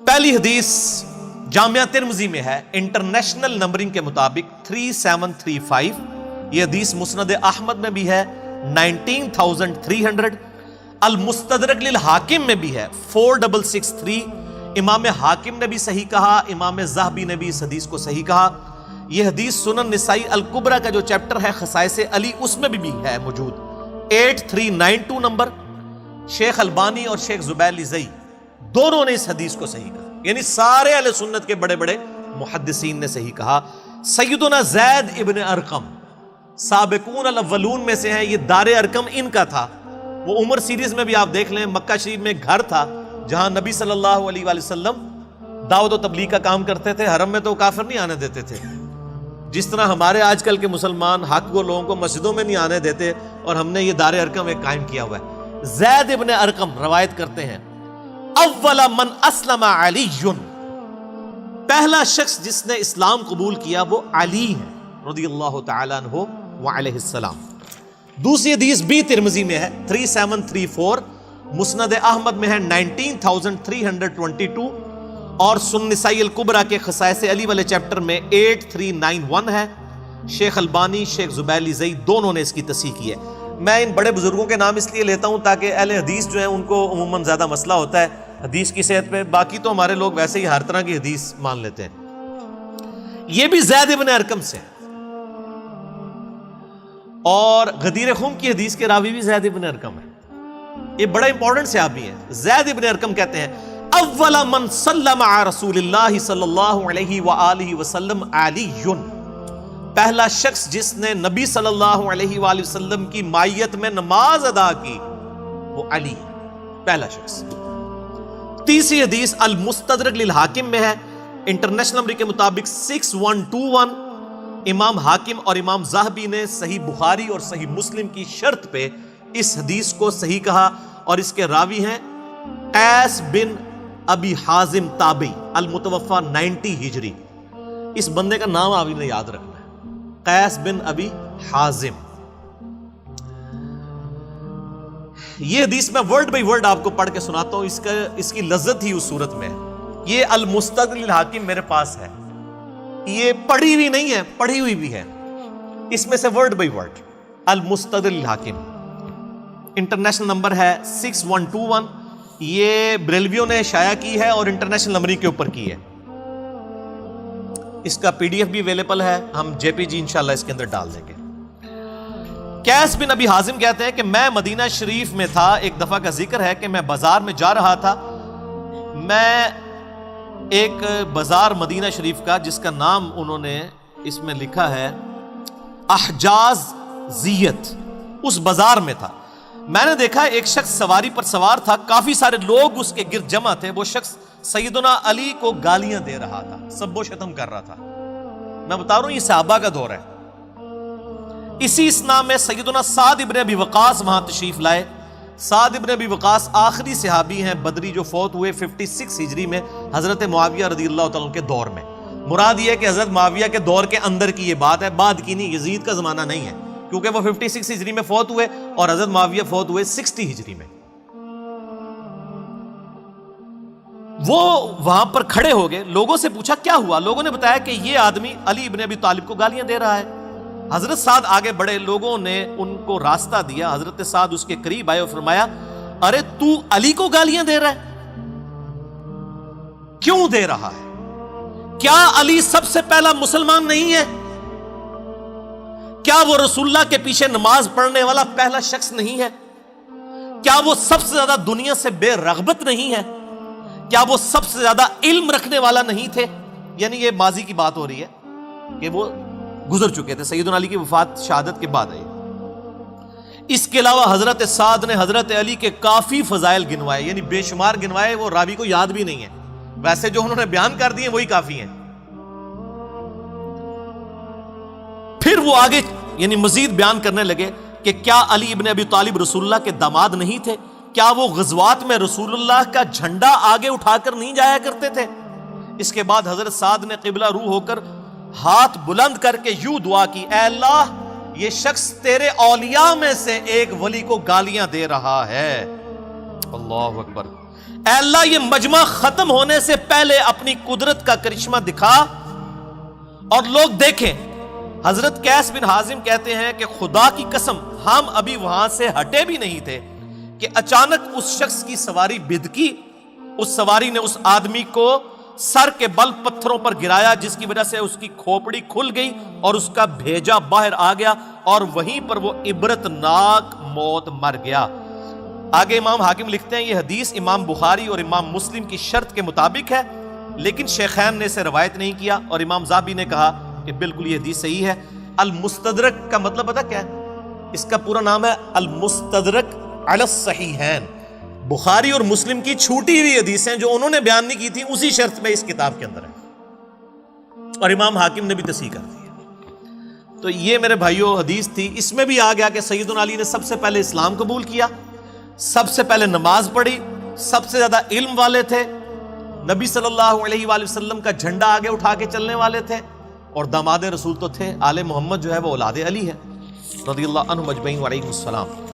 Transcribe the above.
پہلی حدیث جامعہ ترمذی میں ہے، انٹرنیشنل نمبرنگ کے مطابق 3735. یہ حدیث مسند احمد میں بھی ہے 19300، المستدرک للحاکم میں بھی ہے 4663. امام حاکم نے بھی صحیح کہا، امام ذہبی نے بھی اس حدیث کو صحیح کہا. یہ حدیث سنن نسائی الکبریٰ کا جو چیپٹر ہے خصائص علی، اس میں بھی ہے موجود 8392 نمبر. شیخ البانی اور شیخ زبیر زئی دونوں نے اس حدیث کو صحیح کہا، یعنی سارے اہل سنت کے بڑے بڑے محدثین نے صحیح کہا. سیدنا زید ابن ارقم سابقون الاولون میں سے ہیں، یہ دار ارقم ان کا تھا. وہ عمر سیریز میں بھی آپ دیکھ لیں، مکہ شریف میں گھر تھا جہاں نبی صلی اللہ علیہ وآلہ وسلم دعوت و تبلیغ کا کام کرتے تھے. حرم میں تو کافر نہیں آنے دیتے تھے، جس طرح ہمارے آج کل کے مسلمان حق کو لوگوں کو مسجدوں میں نہیں آنے دیتے، اور ہم نے یہ دار ارقم ایک قائم کیا ہوا ہے. زید ابن ارقم روایت کرتے ہیں، اول من اسلم علی، پہلا شخص جس نے اسلام قبول کیا وہ علی ہے رضی اللہ تعالیٰ عنہ وعلیہ السلام. دوسری حدیث بھی ترمذی میں ہے 3734، مسند احمد میں ہے 19322، اور سنن نسائی الکبریٰ کے خصائص علی والے چیپٹر میں 8391 ہے. شیخ البانی، شیخ زبیر زئی دونوں نے اس کی تصحیح کی ہے. میں ان بڑے بزرگوں کے نام اس لیے لیتا ہوں تاکہ اہل حدیث جو ہیں ان کو عموماً زیادہ مسئلہ ہوتا ہے حدیث کی صحت پہ، باقی تو ہمارے لوگ ویسے ہی ہر طرح کی حدیث مان لیتے ہیں. یہ بھی زید ابن ارقم سے، اور غدیر خم کی حدیث کے راوی بھی زید ابن ارقم ہے. یہ بڑا امپورٹنٹ صحابی ہے. زید ابن ارقم کہتے ہیں، اول من سلم علی رسول اللہ صلی اللہ علیہ وآلہ وسلم علی، پہلا شخص جس نے نبی صلی اللہ علیہ وآلہ وسلم کی مائیت میں نماز ادا کی وہ علی، پہلا شخص. تیسری حدیث المستدرک للحاکم میں ہے، انٹرنیشنل نمبر کے مطابق 6121. امام حاکم اور امام ذہبی نے صحیح بخاری اور صحیح مسلم کی شرط پہ اس حدیث کو صحیح کہا، اور اس کے راوی ہیں قیس بن ابی حازم تابعی المتوفى 90 ہجری. اس بندے کا نام آپ نے یاد رکھنا ہے، قیس بن ابی حازم. یہ حدیث میں ورڈ بائی ورڈ آپ کو پڑھ کے سناتا ہوں، اس کی لذت ہی اس صورت میں ہے. یہ المستدرک للحاکم میرے پاس ہے، یہ پڑھی ہوئی نہیں ہے، پڑھی ہوئی بھی ہے. اس میں سے ورڈ بائی ورڈ المستدرک للحاکم انٹرنیشنل نمبر ہے 6121. یہ بریلویوں نے شائع کی ہے اور انٹرنیشنل نمبرنگ کے اوپر کی ہے. اس کا PDF بھی اویلیبل ہے، ہم JPG انشاءاللہ اس کے اندر ڈال دیں گے. قیس بن ابی حازم کہتے ہیں کہ میں مدینہ شریف میں تھا. ایک دفعہ کا ذکر ہے کہ میں بازار میں جا رہا تھا. میں ایک بازار مدینہ شریف کا جس کا نام انہوں نے اس میں لکھا ہے احجاز زیت، اس بازار میں تھا. میں نے دیکھا ایک شخص سواری پر سوار تھا، کافی سارے لوگ اس کے گرد جمع تھے. وہ شخص سیدنا علی کو گالیاں دے رہا تھا، سب و شتم کر رہا تھا. میں بتا رہا ہوں یہ صحابہ کا دور ہے. اسی اسنا میں سیدنا سعد ابن ابی وقاص وہاں تشریف لائے. سعد ابن ابی وقاص آخری صحابی ہیں بدری جو فوت ہوئے 56 ہجری میں حضرت معاویہ رضی اللہ تعالیٰ عنہ کے دور میں. مراد یہ ہے کہ حضرت معاویہ کے دور کے اندر کی یہ بات ہے، بعد کی نہیں، یزید کا زمانہ نہیں ہے، کیونکہ وہ 56 ہجری میں فوت ہوئے اور حضرت معاویہ فوت ہوئے 60 ہجری میں. وہ وہاں پر کھڑے ہو گئے، لوگوں سے پوچھا کیا ہوا. لوگوں نے بتایا کہ یہ آدمی علی ابن ابی طالب کو گالیاں دے رہا ہے. حضرت سعد آگے بڑھے، لوگوں نے ان کو راستہ دیا. حضرت سعد اس کے قریب آئے اور فرمایا، ارے تو علی کو گالیاں دے رہا ہے، کیوں دے رہا ہے؟ کیا علی سب سے پہلا مسلمان نہیں ہے؟ کیا وہ رسول اللہ کے پیچھے نماز پڑھنے والا پہلا شخص نہیں ہے؟ کیا وہ سب سے زیادہ دنیا سے بے رغبت نہیں ہے؟ کیا وہ سب سے زیادہ علم رکھنے والا نہیں تھے؟ یعنی یہ ماضی کی بات ہو رہی ہے کہ وہ گزر چکے تھے، سیدنا علی کی وفات شہادت کے بعد آئی. اس کے علاوہ حضرت سعد نے حضرت علی کے کافی فضائل گنوائے، یعنی بے شمار گنوائے، وہ راوی کو یاد بھی نہیں ہے. ویسے جو انہوں نے بیان کر دیے وہی کافی ہیں. پھر وہ آگے یعنی مزید بیان کرنے لگے کہ کیا علی ابن ابی طالب رسول اللہ کے داماد نہیں تھے؟ کیا وہ غزوات میں رسول اللہ کا جھنڈا آگے اٹھا کر نہیں جایا کرتے تھے؟ اس کے بعد حضرت سعد نے قبلہ رو ہو کر ہاتھ بلند کر کے یوں دعا کی، اے اللہ یہ شخص تیرے اولیاء میں سے ایک ولی کو گالیاں دے رہا ہے. اللہ اکبر. اے اللہ یہ مجمع ختم ہونے سے پہلے اپنی قدرت کا کرشمہ دکھا اور لوگ دیکھیں. حضرت قیس بن حازم کہتے ہیں کہ خدا کی قسم ہم ابھی وہاں سے ہٹے بھی نہیں تھے کہ اچانک اس شخص کی سواری بدکی. اس سواری نے اس آدمی کو سر کے بل پتھروں پر گرایا جس کی وجہ سے اس کی کھوپڑی کھل گئی اور اس کا بھیجا باہر آ گیا اور وہیں پر وہ عبرتناک موت مر گیا. آگے امام حاکم لکھتے ہیں یہ حدیث امام بخاری اور امام مسلم کی شرط کے مطابق ہے لیکن شیخین نے اسے روایت نہیں کیا اور امام ذہبی نے کہا کہ بالکل یہ حدیث صحیح ہے. المستدرک کا مطلب پتہ کیا ہے؟ اس کا پورا نام ہے المستدرک علی الصحیحین. بخاری اور مسلم کی چھوٹی ہوئی حدیثیں جو انہوں نے بیان نہیں کی تھی اسی شرط میں اس کتاب کے اندر ہے اور امام حاکم نے بھی تصحیح کر دی. تو یہ میرے بھائیوں حدیث تھی. اس میں بھی آ گیا کہ سیدنا علی نے سب سے پہلے اسلام قبول کیا, سب سے پہلے نماز پڑھی, سب سے زیادہ علم والے تھے, نبی صلی اللہ علیہ وآلہ وسلم کا جھنڈا آگے اٹھا کے چلنے والے تھے اور داماد رسول تو تھے. آل محمد جو ہے وہ اولاد علی ہے رضی اللہ عنہ اجمعین وعلیکم السلام.